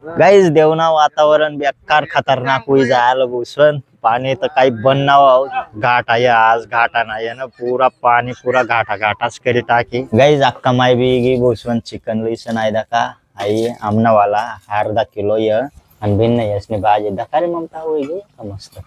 Guys देवना वातावरण बेकार खतरनाक हुई जायला भूषण पाणी तर काही बननाव घाट आहे आज घाटा नाही ना पूरा पाणी पूरा घाटा घाटाच करी टाकी गाईज अक्का माय बी भूषण चिकन लिसन आहे दका आई आमना वाला अर्धा किलो य आणि भिन्न यसने भाजी दका रे ममता होई गे मस्त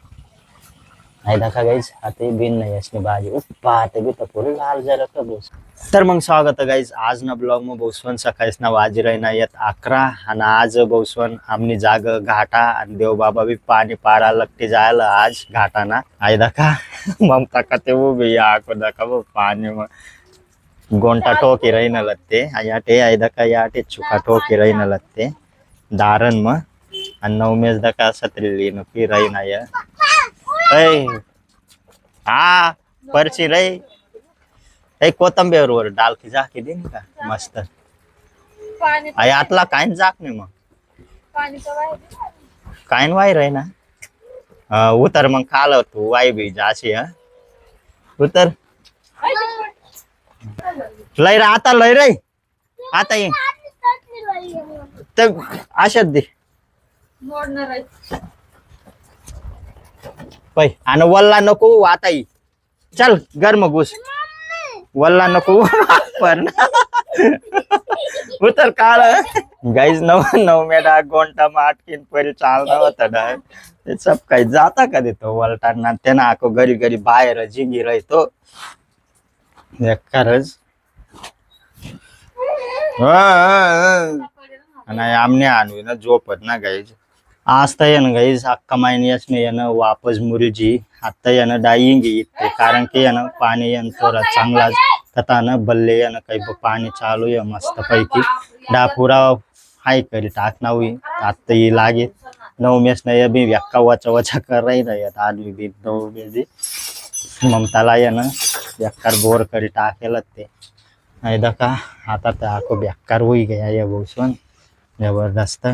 नाही दका गाईज आता भिन्न यसने भाजी पाहते बी तर पुरे लाल जरा का बोस तर मग स्वागत आहे गाईज आज ना ब्लॉग में बहुस्वन सकाळीच ना वाजी राही ना येत 11 आणि आज बहुस्वन आमनी जाग घाटा आणि देवबाबा बी पाणी पारा लगती जायला आज घाटाना आई दका ममता का ते वो भी आको दका वो पाणी में गोंटा ठोकी रही न लगते याटे आई दका याटे चुका ठोकी रही न लगते दारन में आणि 9 मेज दका सतरी न की रही ना ये हा परची रही एक कोथंबीर वर डाल की जा की दे का मस्त आई आतला काय जाक नाही मग काय वाई रे ना उतर मग खाल तू वाई बी जाशी हा उतर लय रे आता लय रे आता ये तर अशात दे पै आणि वल्ला नको आता ये चल गरम घुस वल्ला नको पर उतर काळ गाईज नऊ मेडा गोंटा माटकीन परी चालना होता डा ते सब काही जाता का देतो वलटांना त्यांना आको घरी घरी बाहेर जिंगी राहतो खरंच आणि आमने आणवी ना झोपत ना गाईज आज तर येणं गाईज अक्का मायनीस ने येणं वापस मुरुजी आता येणं डाईंगी इथे कारण की येणं पाणी येणं थोडा चांगलाच तथा न बल्ले येणं काही पाणी चालू आहे मस्त पैकी डा पुरा हाय करी टाकना हुई आता ही लागे 9 मेस ने अभी व्यक्का वचा वचा कर रही ना येत आदमी भी 9 मेजी ममताला येणं बेकार बोर करी टाकेल ते नाही दका आता तर आको बेकार हुई गया ये भूषण जबरदस्त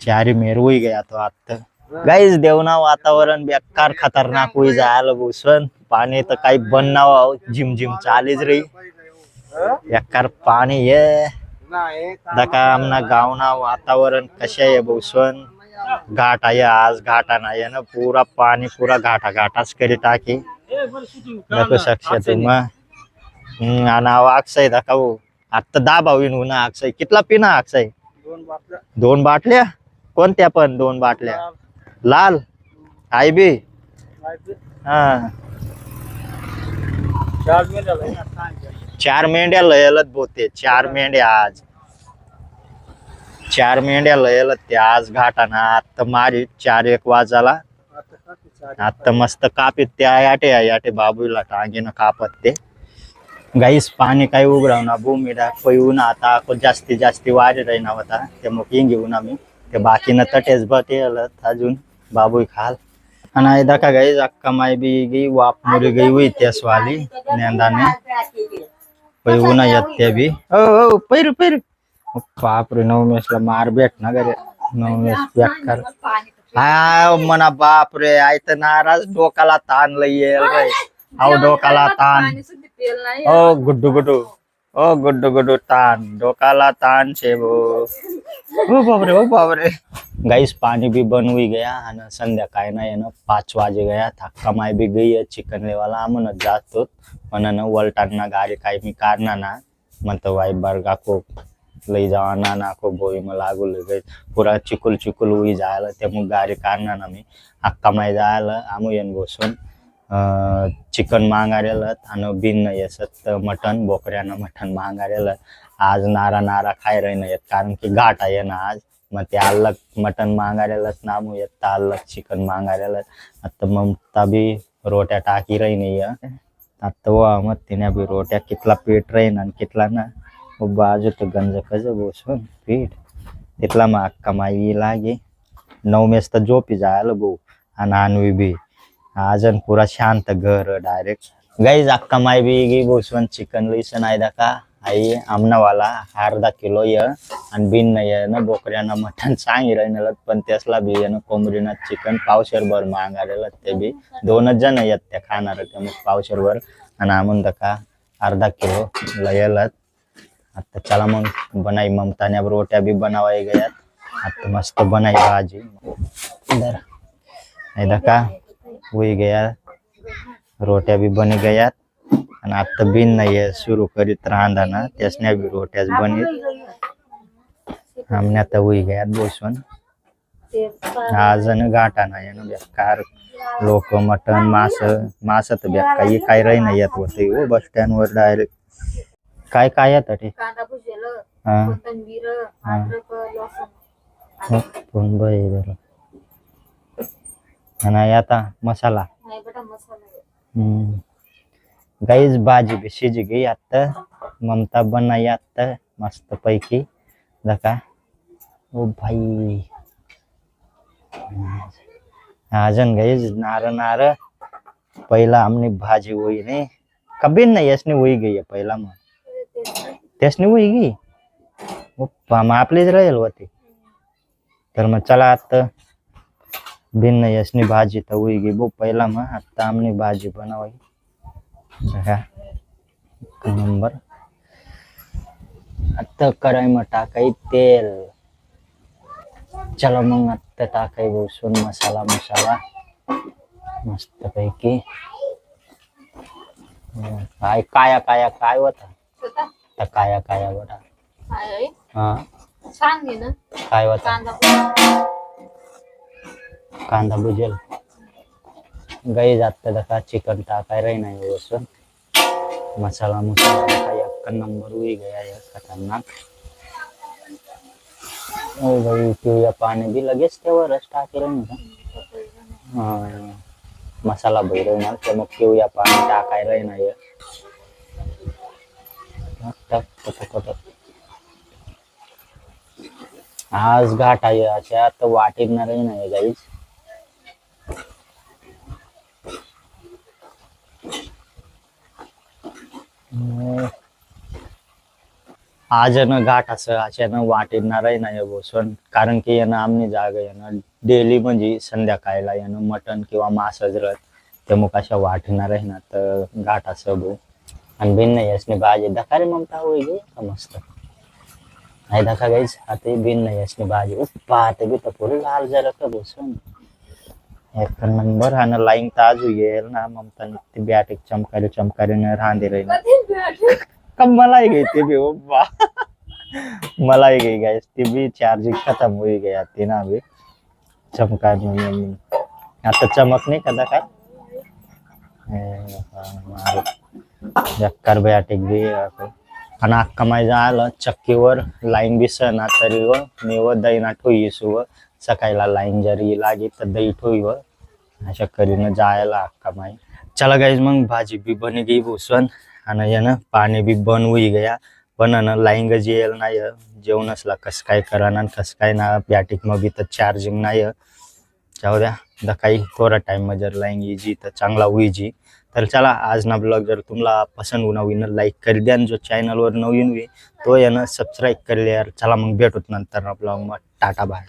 चारी मेर हुई गया तो आता गाईज देवना वातावरण बेकार खतरनाक हुई जायला भूषण पाणी तर काही बननाव जिम जिम चालीच रही बेकार पाणी ये दका आमना गावना वातावरण कशा आहे भूषण घाट आहे आज घाटा नाही ना पूरा पाणी पूरा घाटा घाटाच करी टाकी देखो शकते तुम आणि अक्षय दका वो आता दाबा होईन ना अक्षय कितला पिना अक्षय 2 बाटल्या कोणत्या पण 2 बाटल्या लाल आई बी हा 4 मेंढ्या लयलत बोते 4 मेंढ्या आज 4 मेंढ्या लयलत ते आज घाटाना आता मारी 4-1 वाजाला आता मस्त कापीत त्या याटे बाबूला टांगीनं कापत ते गाईस पाणी काही उघडाव ना भूमीडा पळून आता जास्ती वाढ राही ना होता ते मग घेऊन आम्ही ते बाकीनं तटेच बटेल अजून बाबू खाल आणि दका गाईज अक्का माय बी गई वाप मुरी गई हुई त्यास वाली नेंदाने पळून येत ते बी ओ पैर बाप रे 9 मेसला मार भेट ना गरे 9 मेस बेकार हा मना बाप रे आई तर नाराज डोकाला ताण लई येल रे आव डोकाला ताण ओ गुड्डू तान डोकाला तान छे वो ओ बाप रे गाइस पानी भी बन हुई गया आणि संध्याकाळी ना येणं 5 वाजे गया थक्का माय भी गई है चिकन लेवाला आमन जातो पण वलटांना गाडी काही मी काढणार ना म्हणतो वाई बर्गा को लई जावाना ना को बोई में लागू लगे पूरा चिकुल हुई जायला ते मग गाडी काढणार ना मी अक्का माय जायला आमू येन बसून चिकन मागारेलं आणि बिन येसत मटन बोकड्यानं मटन मागारेलं आज नारा खाय रही नाही कारण की घाट आहे ना आज मग ते अलग मटन मागारेलच नामू येत अलग चिकन मागारेलं आता ममता बी रोट्या टाकी रही नाही आता व मग तिने बी रोट्या कितला पीठ राहीन आणि कितला ना बाजू तर गंज कज बसून पीठ तिथला मग अक्का माई लागे 9 मेस तर झोपी जायला भाऊ आणि आणवी बी आजन पूरा शांत घर डायरेक्ट गाईज अक्का माय बी बसून चिकन लिसन आहे दका आई आमना वाला अर्धा किलो य आणि बिन ये ना बोकड्यानं मटन सांगी राहिलं पण त्यासला बी ये ना कोंबडीनं चिकन पावशेर भर मागारेलं ते बी 2च जण येत त्या खाणार ते मग पावशेर भर आणि आमून दका अर्धा किलो लयलत आता चला मग बनाई ममताने रोट्या भी बनावाई गयात आता मस्त बनाई भाजी इधर इधर का हुई गया रोट्या भी बन गयात आणि आता बिन नाही सुरू करीत रांधा ना त्यासने बी रोट्याच बनीत आमने आता हुई गयात बसून आज न घाटा नाही ना बेकार लोक मटन मास तर काही काय राही नाही येत होते हो बस स्टँड वर डायरेक्ट काय काय येत ते कांदा भुजेलं, हा कोथिंबीर, अद्रक, लसूण. पण बरं आणि आता मसाला नाही बेटा मसाला आहे. गाईज भाजी बी शिजी गई आता ममता बनाई आता मस्त पैकी दका ओ भाई अजून गाईज नार नार पहिला हमने भाजी हुई नहीं कभी नहीं इसने हुई गई है पहिला मग त्यासने हुई गई मग आपलीच राहील होती तर मग चला आता भिन्न यसनी भाजी तर हुई गई वो पहिला मग आता हमने भाजी बनवाई नंबर आता कढाईમાં टाकाई तेल चला मग आता टाकाई बसून मसाला मस्त पैकी काय काया काया काय होता स्वतः तर काया काया बटा काय आहे? हा सांग घे ना. काय होता कांदा कांदा भुजेल गाई जात दका चिकन टाकाय रही नाही बसून मसाला टाका एक नंबर हुई गया है खतरनाक ओ भाई पिवळ्या पाणी बी लगेच तेवढंच टाकी रही ना मसाला भैरव ना तर मग पिवळ्या पाणी टाकाय रही नाही आज घाट आहे अशा तर वाटेत ना रही नाही गाईच आज न घाट असं अचानक वाटेणार नाही बसून कारण की यानं आमनी जागा यानं डेली म्हणजे संध्याकाळला यानं मटण किंवा मांस जरत ते मग अशा वाटणार आहे ना तर घाट असं भाऊ आणि भिन्न यसने भाजी दखा रे ममता होई गे का मस्त नाही दखा गाईच आता भिन्न यसने भाजी पाहते बी तर पुढे लाल जरा का बसून एक नंबर आणि लाईन ताजू येईल ना ममता ती बॅटिक चमकारीने रांधे राहील मलाई गई थी भी बा मलाई गई गैस ती भी चार्जिंग खत्म हुई गया थी ना अभी चमका आता चमक नहीं करता काय जक्कर बॅटिक बी आणि अख्खा माझा आलं चक्कीवर लाईन बी सणा तरी व मी व दही ना ठोईस व सकाळला लाईन जरी लागी तर दही ठोई व अशा करीनं जायला अख्खा माई चला गाईज मग भाजी बी बनी गई भूसवन आणि यानं पाणी बी बन होई गया पण लाईन गजी येईल नाही जेवण असला कस काय करा ना कस काय ना बॅटिक मग बी तर चार्जिंग नाही जाऊ द्या काही थोडा टाइम जर लाईन येजी तर चांगला होईजी तर चला आज ना ब्लॉग जर तुम्हाला पसंद होना होईन लाईक कर द्या जो चॅनलवर नवीन होई तो यानं सबस्क्राईब कर लिया चला मग भेटूत नंतर ब्लॉग मग टाटा बाय